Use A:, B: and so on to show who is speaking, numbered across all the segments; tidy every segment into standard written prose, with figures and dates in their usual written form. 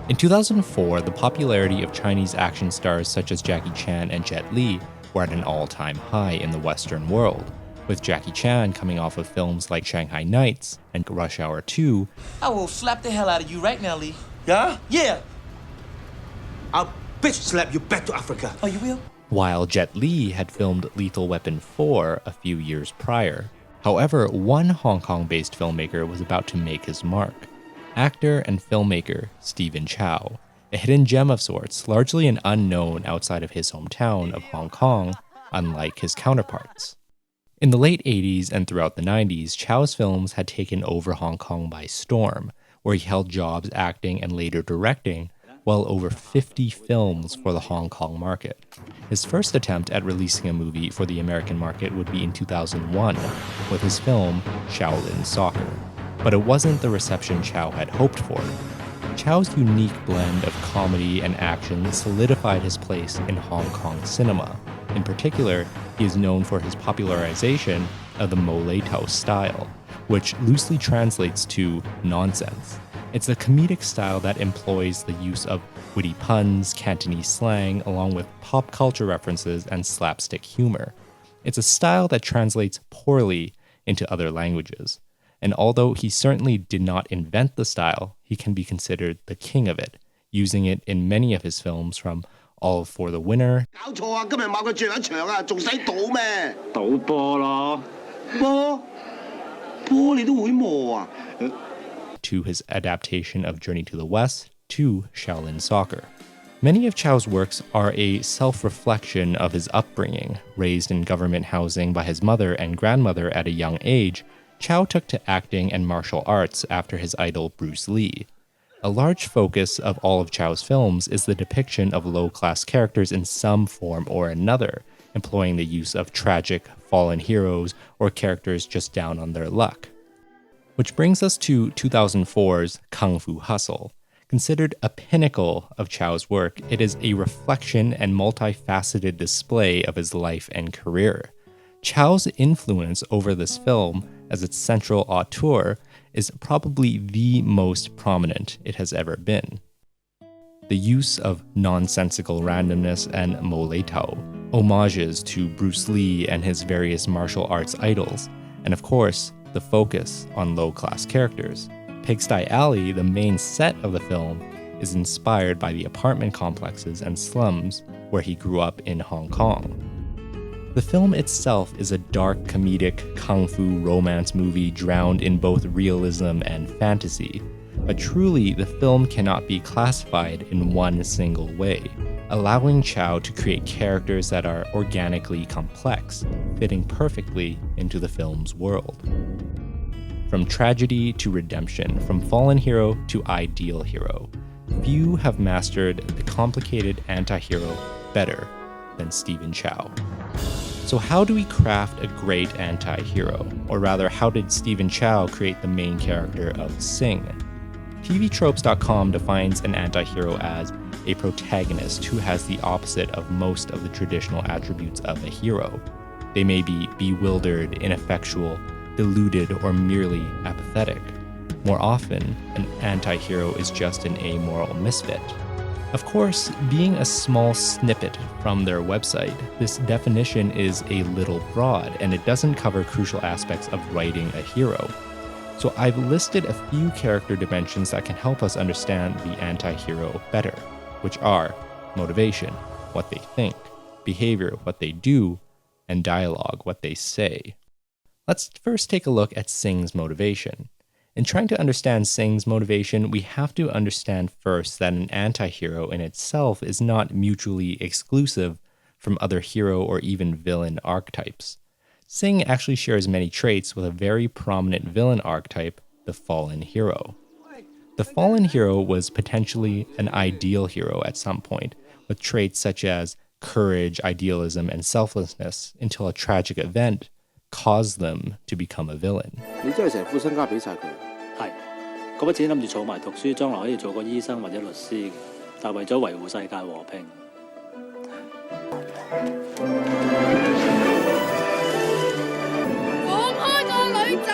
A: In 2004, the popularity of Chinese action stars such as Jackie Chan and Jet Li were at an all-time high in the Western world, with Jackie Chan coming off of films like Shanghai Nights and Rush Hour 2.
B: I will slap the hell out of you right now, Lee. Yeah? Yeah.
C: I'll bitch slap you back to Africa.
B: Oh, you will?
A: While Jet Li had filmed Lethal Weapon 4 a few years prior. However, one Hong Kong-based filmmaker was about to make his mark. Actor and filmmaker Stephen Chow, a hidden gem of sorts, largely an unknown outside of his hometown of Hong Kong, unlike his counterparts. In the late 80s and throughout the 90s, Chow's films had taken over Hong Kong by storm, where he held jobs acting and later directing well over 50 films for the Hong Kong market. His first attempt at releasing a movie for the American market would be in 2001 with his film Shaolin Soccer. But it wasn't the reception Chow had hoped for. Chow's unique blend of comedy and action solidified his place in Hong Kong cinema. In particular, he is known for his popularization of the Mau Lei Tau style, which loosely translates to nonsense. It's a comedic style that employs the use of witty puns, Cantonese slang, along with pop culture references and slapstick humor. It's a style that translates poorly into other languages. And although he certainly did not invent the style, he can be considered the king of it, using it in many of his films from All for the Winner to his adaptation of Journey to the West to Shaolin Soccer. Many of Chow's works are a self-reflection of his upbringing. Raised in government housing by his mother and grandmother at a young age, Chow took to acting and martial arts after his idol Bruce Lee. A large focus of all of Chow's films is the depiction of low-class characters in some form or another, employing the use of tragic, fallen heroes or characters just down on their luck. Which brings us to 2004's Kung Fu Hustle. Considered a pinnacle of Chow's work, it is a reflection and multifaceted display of his life and career. Chow's influence over this film as its central auteur is probably the most prominent it has ever been. The use of nonsensical randomness and Mau Lei Tau, homages to Bruce Lee and his various martial arts idols, and of course, the focus on low-class characters. Pigsty Alley, the main set of the film, is inspired by the apartment complexes and slums where he grew up in Hong Kong. The film itself is a dark, comedic, kung fu romance movie drowned in both realism and fantasy. But truly, the film cannot be classified in one single way, allowing Chow to create characters that are organically complex, fitting perfectly into the film's world. From tragedy to redemption, from fallen hero to ideal hero, few have mastered the complicated anti-hero better than Stephen Chow. So how do we craft a great anti-hero? Or rather, how did Stephen Chow create the main character of Sing? TVTropes.com defines an anti-hero as a protagonist who has the opposite of most of the traditional attributes of a hero. They may be bewildered, ineffectual, deluded, or merely apathetic. More often, an anti-hero is just an amoral misfit. Of course, being a small snippet from their website, this definition is a little broad and it doesn't cover crucial aspects of writing a hero. So I've listed a few character dimensions that can help us understand the anti-hero better, which are motivation, what they think, behavior, what they do, and dialogue, what they say. Let's first take a look at Sing's motivation. In trying to understand Sing's motivation, we have to understand first that an anti-hero in itself is not mutually exclusive from other hero or even villain archetypes. Sing actually shares many traits with a very prominent villain archetype, the fallen hero. The fallen hero was potentially an ideal hero at some point, with traits such as courage, idealism, and selflessness, until a tragic event caused them to become a villain.
D: 你真係成副身家俾晒佢？係，嗰筆錢諗住儲埋讀書，將來可以做個醫生或者律師嘅，但係為咗維護世界和平。
E: 放開個女仔！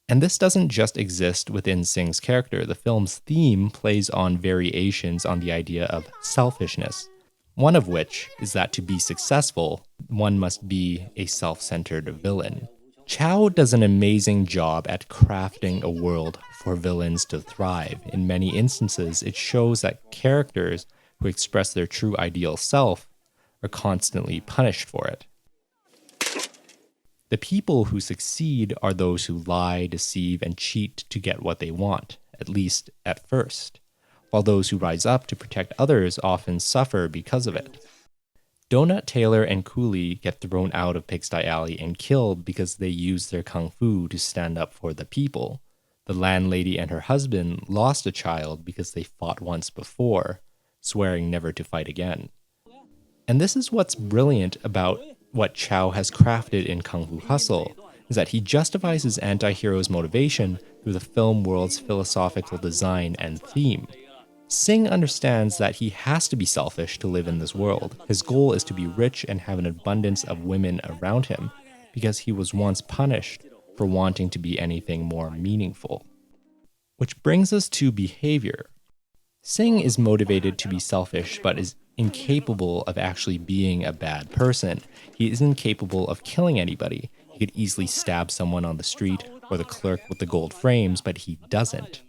A: And this doesn't just exist within Sing's character. The film's theme plays on variations on the idea of selfishness, one of which is that to be successful, one must be a self-centered villain. Chow does an amazing job at crafting a world for villains to thrive. In many instances, it shows that characters who express their true ideal self are constantly punished for it. The people who succeed are those who lie, deceive, and cheat to get what they want, at least at first, while those who rise up to protect others often suffer because of it. Donut Taylor and Cooley get thrown out of Pigsty Alley and killed because they used their kung fu to stand up for the people. The landlady and her husband lost a child because they fought once before, swearing never to fight again. And this is what's brilliant about what Chow has crafted in Kung Fu Hustle, is that he justifies his anti-hero's motivation through the film world's philosophical design and theme. Sing understands that he has to be selfish to live in this world. His goal is to be rich and have an abundance of women around him, because he was once punished for wanting to be anything more meaningful. Which brings us to Behaviour. Sing is motivated to be selfish, but is incapable of actually being a bad person. He isn't capable of killing anybody. He could easily stab someone on the street or the clerk with the gold frames, but he doesn't.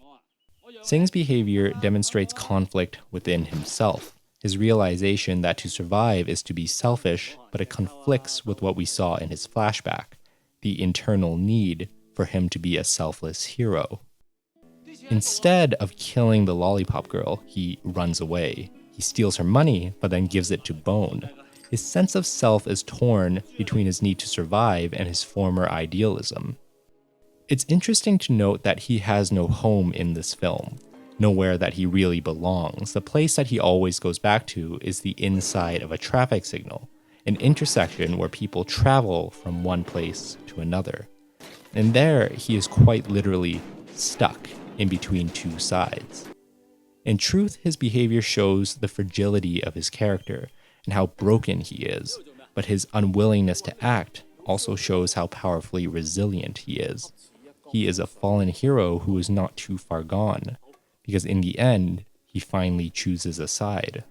A: Sing's behavior demonstrates conflict within himself. His realization that to survive is to be selfish, but it conflicts with what we saw in his flashback, the internal need for him to be a selfless hero. Instead of killing the lollipop girl, he runs away. He steals her money, but then gives it to Bone. His sense of self is torn between his need to survive and his former idealism. It's interesting to note that he has no home in this film, nowhere that he really belongs. The place that he always goes back to is the inside of a traffic signal, an intersection where people travel from one place to another. And there, he is quite literally stuck in between two sides. In truth, his behavior shows the fragility of his character and how broken he is, but his unwillingness to act also shows how powerfully resilient he is. He is a fallen hero who is not too far gone, because in the end, he finally chooses a side.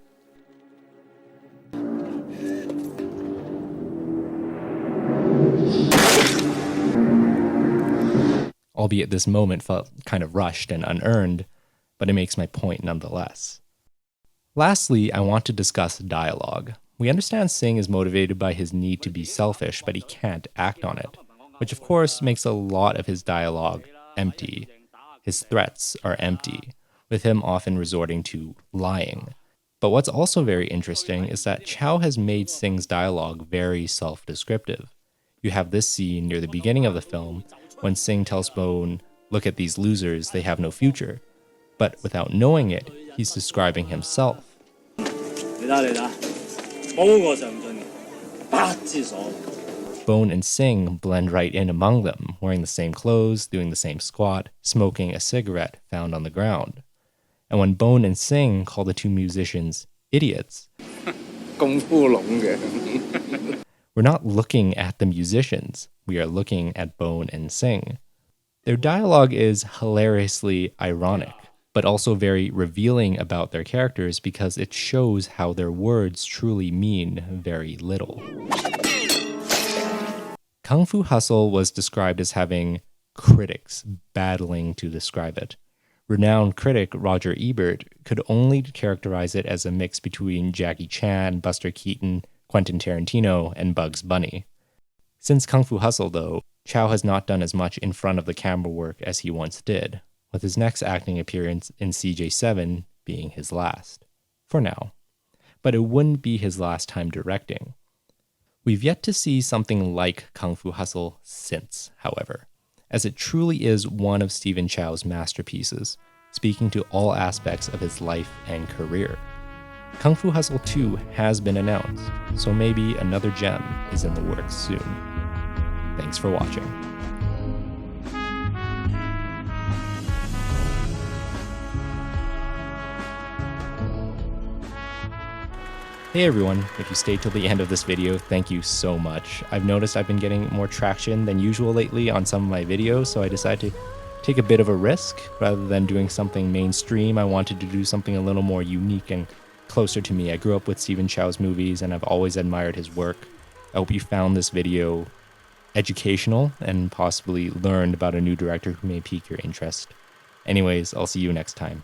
A: Albeit this moment felt kind of rushed and unearned, but it makes my point nonetheless. Lastly, I want to discuss dialogue. We understand Sing is motivated by his need to be selfish, but he can't act on it, which of course makes a lot of his dialogue empty. His threats are empty, with him often resorting to lying. But what's also very interesting is that Chow has made Sing's dialogue very self-descriptive. You have this scene near the beginning of the film when Sing tells Bone, "Look at these losers, they have no future." But without knowing it, he's describing himself. Bone and Sing blend right in among them, wearing the same clothes, doing the same squat, smoking a cigarette found on the ground. And when Bone and Sing call the two musicians idiots, we're not looking at the musicians, we are looking at Bone and Sing. Their dialogue is hilariously ironic, but also very revealing about their characters because it shows how their words truly mean very little. Kung Fu Hustle was described as having critics battling to describe it. Renowned critic Roger Ebert could only characterize it as a mix between Jackie Chan, Buster Keaton, Quentin Tarantino, and Bugs Bunny. Since Kung Fu Hustle, though, Chow has not done as much in front of the camera work as he once did, with his next acting appearance in CJ7 being his last, for now. But it wouldn't be his last time directing. We've yet to see something like Kung Fu Hustle since, however, as it truly is one of Stephen Chow's masterpieces, speaking to all aspects of his life and career. Kung Fu Hustle 2 has been announced, so maybe another gem is in the works soon. Thanks for watching. Hey everyone, if you stayed till the end of this video, thank you so much. I've noticed I've been getting more traction than usual lately on some of my videos, so I decided to take a bit of a risk. Rather than doing something mainstream, I wanted to do something a little more unique and closer to me. I grew up with Stephen Chow's movies and I've always admired his work. I hope you found this video educational and possibly learned about a new director who may pique your interest. Anyways, I'll see you next time.